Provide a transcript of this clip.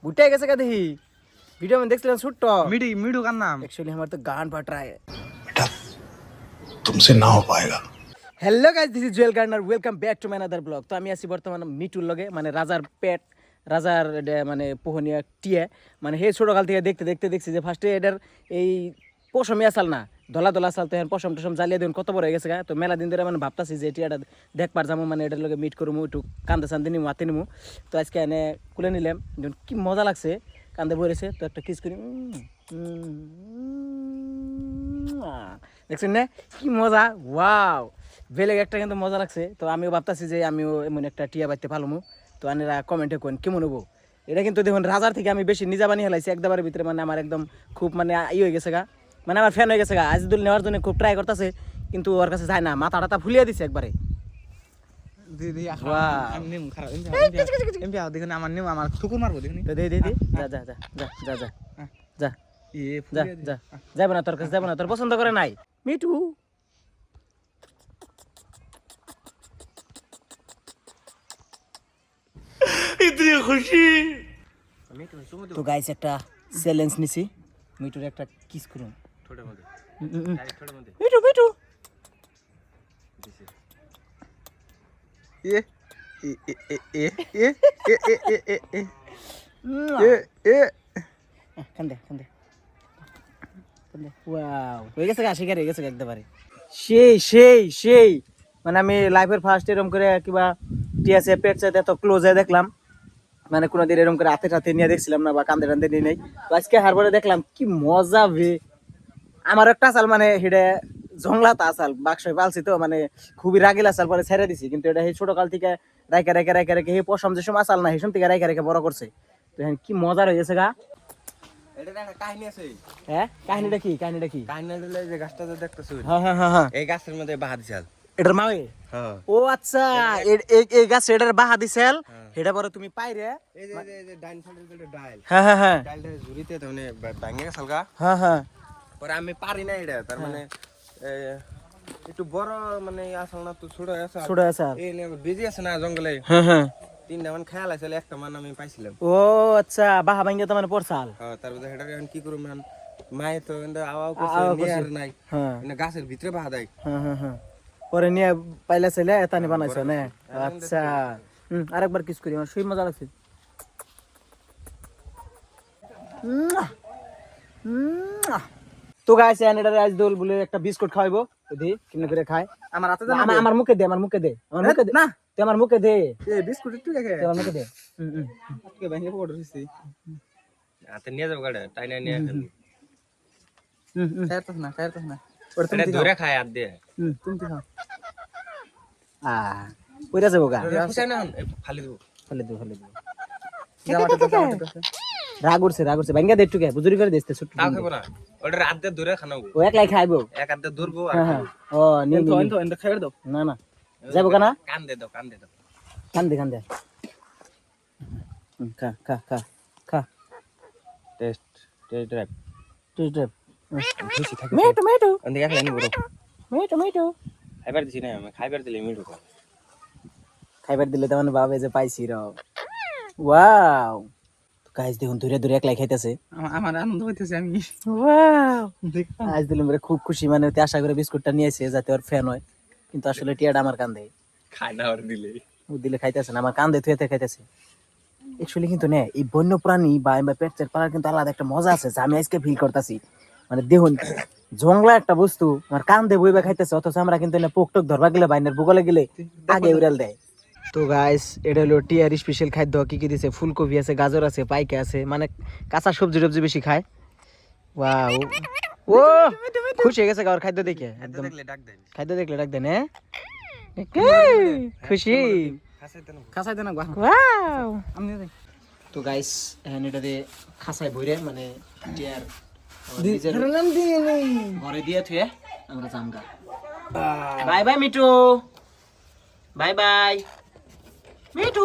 बुट्टे कैसे का देखी वीडियो में देख लेना छुट्टो मिठू का नाम एक्चुअली हमारे तो गान फट रहा है बेटा तुमसे ना हो पाएगा। Hello guys this is Jewel Gairdner welcome back to my another blog. তো আমি আছি বর্তমানে মিটুর লগে মানে রাজার পেট রাজার মানে পোহনিয়া টিয়া মানে সেই ছোটকাল থেকে দেখতে দেখতে দেখছি যে ফার্স্টে এটার এই পশমই আসাল না দলা দলা আসাল তো এখন পশম টসম জ্বালিয়ে দেন কত বড় হয়ে গেছে গা। তো মেলা দিন ধরে মানে ভাবতাছি যে টিয়াটা দেখবার যাবো মানে এটার লগে মিট করবো একটু কান্দে চান্দে নিমু হাতে নিমু। তো আজকে এনে খুলে নিলাম কি মজা লাগছে কান্দে বইরেছে তো একটা কিস করি দেখছেন না কি মজা ওয়াও বেলেগ একটা কিন্তু মজা লাগছে। তো আমিও ভাবতাছি যে আমিও এমন একটা টিয়া বাইতে পারবো। তো আনেরা কমেন্টে কোন কেমন হবো এটা কিন্তু দেখুন রাজার থেকে আমি বেশি নিজা বানিয়ে হেলাইছি একবারের ভিতরে মানে আমার একদম খুব মানে হয়ে গেছে গা মানে আমার ফ্যান হয়ে গেছে গা আজিদুল নেওয়ার জন্য খুব ট্রাই করতেছে কিন্তু ওর কাছে যায় না মাথা টাথা ফুলিয়ে দিছে একবারে। দিদি আমি নিম খারাপ এমপি আও দেখুন আমার নিম আমার ঠুকুর মারবো দেখুন তো দে দে দে যা যা যা যা যা যা যা এ যা যা যাবে না তোর কাছে যাবে না তোর পছন্দ করে নাই মিঠু। इतनी खुशी তো গাইস একটা চ্যালেঞ্জ নিছি মিঠুর একটা কিস করুন ঠোঁটের মধ্যে ঠোঁটের মধ্যে মিঠু মিঠু এ এ এ এ এ এ এ এ এ কান্দে কান্দে কান্দে ওয়াও হয়ে গেছে গা শিকার হয়ে গেছে একবারে সেই সেই সেই মানে আমি লাইফের ফার্স্ট এরকম করে কিবা টিএসএ পেট সাথে এত ক্লোজে দেখলাম মানে কোনোদিন এরকম করে হাতে হাতে নিয়ে দেখছিলাম না বা কান্দে টান্দে নিয়ে নেই। তো আজকে হারবারে দেখলাম কি মজা ভে আমার একটা আসাল মানে হেডে জংলাতা আসাল বাক্সয় পালছি তো মানে খুবই রাগিল আসাল পরে ছেড়ে দিছি কিন্তু এটা সেই ছোটকাল থেকে রাইকা রাইকা রাইকা রেখে সেই পশম যে সময় আসাল না সেই সময় থেকে রাইকা রেখে বড় করছে। তো এখন কি মজা হয়ে গেছে গা। এটা একটা কাহিনী আছে হ্যাঁ কাহিনীটা কি কাহিনীটা কি কাহিনী হলো যে গাছটা যে দেখতেছো হ্যাঁ হ্যাঁ হ্যাঁ হ্যাঁ এই গাছের মধ্যে বাহা দিছাল এটার মায়ে হ্যাঁ ও আচ্ছা এই গাছ এটার বাহা দিছেল এটা পরে তুমি পাইরে এই যে ডাইন সাইডের যে ডাইল হ্যাঁ হ্যাঁ হ্যাঁ ডাইলটা ঝুরিতে তো মানে ভাঙে গেছাল গা হ্যাঁ হ্যাঁ পরে আমি পারি না এটা তার মানে একটু বড় মানে আসল না তো ছোট আসল ছোট আসাল এই বিজি আছে না জঙ্গলে হ্যাঁ হ্যাঁ তিনটা মান খেয়াল আছে একটা মান আমি পাইছিলাম ও আচ্ছা বাহা ভাঙ্গা তো মানে পড়ছাল হ্যাঁ তারপরে হেডার এখন কি করব মান মায়ে তো কিন্তু আওয়াও আওয়াও করছে করছে। নিয়ে আর নাই হ্যাঁ মানে গাছের ভিতরে বাহা দেয় হ্যাঁ হ্যাঁ হ্যাঁ পরে নিয়ে পাইলা ছেলে এতানি বানাইছো না আচ্ছা আরেকবার কিস করি আমার সেই মজা লাগছে। তো গাইছে এনে আজ দোল বলে একটা বিস্কুট খাওয়াইবো দি কেমনে করে খায় আমার হাতে আমার মুখে দে আমার মুখে দে আমার মুখে দে না তুই আমার মুখে দে এই বিস্কুট একটু দেখে তুই আমার মুখে দে আজকে ভেঙে পড়ে দিছি হাতে নিয়ে যাবো গাড়ি টাইনা নিয়ে খাবি খাইতাছ না ওর তুমি ধরে খায় হাত দিয়ে তুমি খাও কইরা যাবো গা খুশাই না খালি দেবো ফেলে দে ফেলে দে জামাটা রাগ উঠছে ভাঙ্গা দে টুকে বুজুরি করে দিতে ছোট তাও খাবো না ওটা হাত দিয়ে ধরে খানাবো ও একলাই খাইবো এক হাত দিয়ে ধরবো আর হ্যাঁ হ্যাঁ ও নিন এন্ড খাইয়ে দাও না না যাবো কানা কান দে দাও কান্দে খা খা খা খা টেস্ট ড্রাইভ তুই ড্রাইভ খুশি থাকে মেটু অন্ধে এক লাইন বড় মেটু খাইবার দিছি না আমি খাইবার দিলে মিঠু কর খাইবার দিলে তো মানে ভাবে যে পাইছি র ওয়াও গাইস দেখুন দূরে দূরে একলাই খাইতেছে আমার আনন্দ হইতেছে আমি ওয়াও আজ দিলাম রে খুব খুশি মানে তে আশা করে বিস্কুটটা নিয়েছে যাতে ওর ফ্যান হয় কিন্তু আসলে টিয়াটা আমার কান্দে খাই না আর দিলে ও দিলে খাইতেছে না আমার কান্দে থুয়েতে খাইতেছে অ্যাকচুয়ালি কিন্তু না এই বন্য প্রাণী বা পেটচের পালার কিন্তু আলাদা একটা মজা আছে যা আমি আজকে ফিল করতেছি মানে দেখুন জংলা একটা বস্তু আমার কান্দে বইবা খাইতেছে অথচ আমরা কিন্তু না পোকটক ধরবা গেলে বাইনের বুগলে গেলে আগে উড়াল দেয়। তো গাইস এটা হলো টিয়ার স্পেশাল খাদ্য কি কি দিছে ফুলকপি আছে গাজর আছে পাইকে আছে মানে কাঁচা সবজি টবজি বেশি খায়। ওয়াও ও খুশি হয়ে গেছে গাওয়ার খাদ্য দেখে একদম দেখলে ডাক দেন খাদ্য দেখলে ডাক দেন হ্যাঁ খুশি খাসাই দেন ওয়াও আমি তো গাইস এখন এটা দিয়ে খাসায় বইরে মানে টিয়ার ঘরে দিয়ে থুয়ে আমরা জামগা বাই বাই মিটু বাই বাই মিটু